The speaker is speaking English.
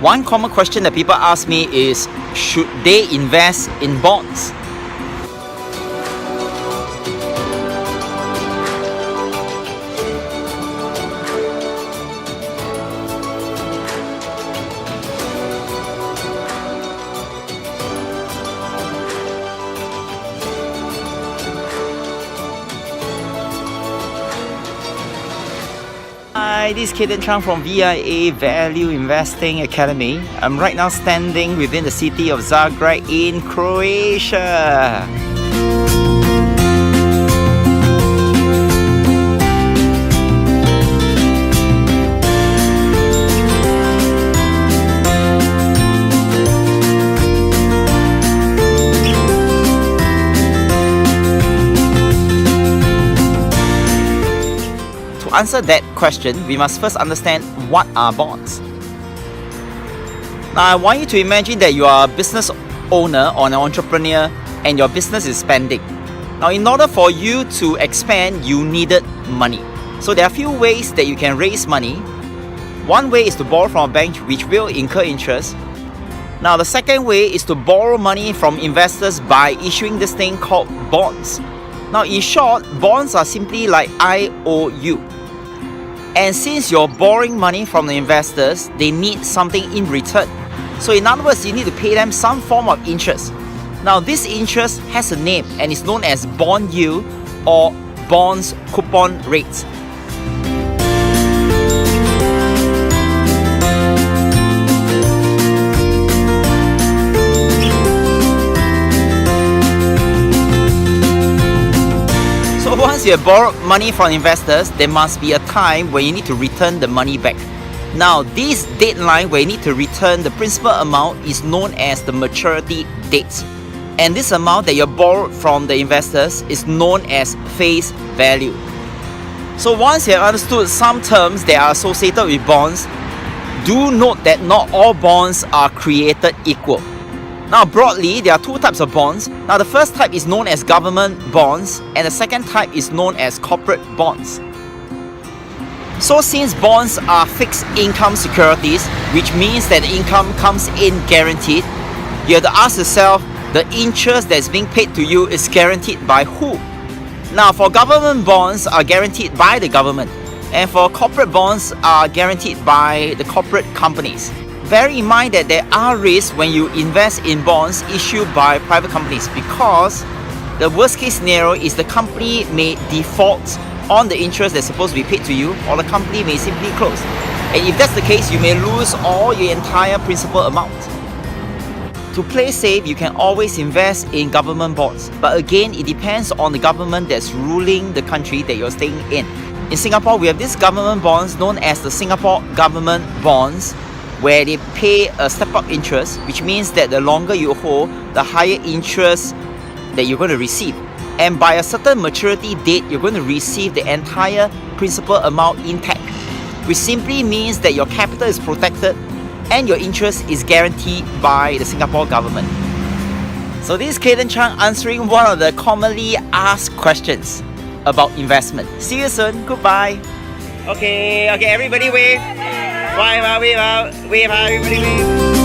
One common question that people ask me is, should they invest in bonds? Hi, this is Kaden Chang from VIA Value Investing Academy. I'm right now standing within the city of Zagreb in Croatia. To answer that question, we must first understand what are bonds. Now, I want you to imagine that you are a business owner or an entrepreneur and your business is spending. Now, in order for you to expand, you needed money. So there are a few ways that you can raise money. One way is to borrow from a bank, which will incur interest. Now, the second way is to borrow money from investors by issuing this thing called bonds. Now, in short, bonds are simply like IOU. And since you're borrowing money from the investors, they need something in return. So in other words, you need to pay them some form of interest. Now, this interest has a name and is known as bond yield or bonds coupon rates. Once you have borrowed money from investors, there must be a time when you need to return the money back. Now, this deadline where you need to return the principal amount is known as the maturity date. And this amount that you borrowed from the investors is known as face value. So once you have understood some terms that are associated with bonds, do note that not all bonds are created equal. Now, broadly, there are two types of bonds. Now, the first type is known as government bonds, and the second type is known as corporate bonds. So, since bonds are fixed income securities, which means that the income comes in guaranteed, you have to ask yourself, the interest that's being paid to you is guaranteed by who? Now, for government bonds are guaranteed by the government, and for corporate bonds are guaranteed by the corporate companies. Bear in mind that there are risks when you invest in bonds issued by private companies, because the worst case scenario is the company may default on the interest that's supposed to be paid to you, or the company may simply close. And if that's the case, you may lose all your entire principal amount. To play safe, you can always invest in government bonds, but again, it depends on the government that's ruling the country that you're staying in. In Singapore, we have these government bonds known as the Singapore government bonds, where they pay a step-up interest, which means that the longer you hold, the higher interest that you're going to receive. And by a certain maturity date, you're going to receive the entire principal amount intact, which simply means that your capital is protected and your interest is guaranteed by the Singapore government. So this is Kaden Chang answering one of the commonly asked questions about investment. See you soon. Goodbye. Okay, everybody wave. Wave out, everybody wave.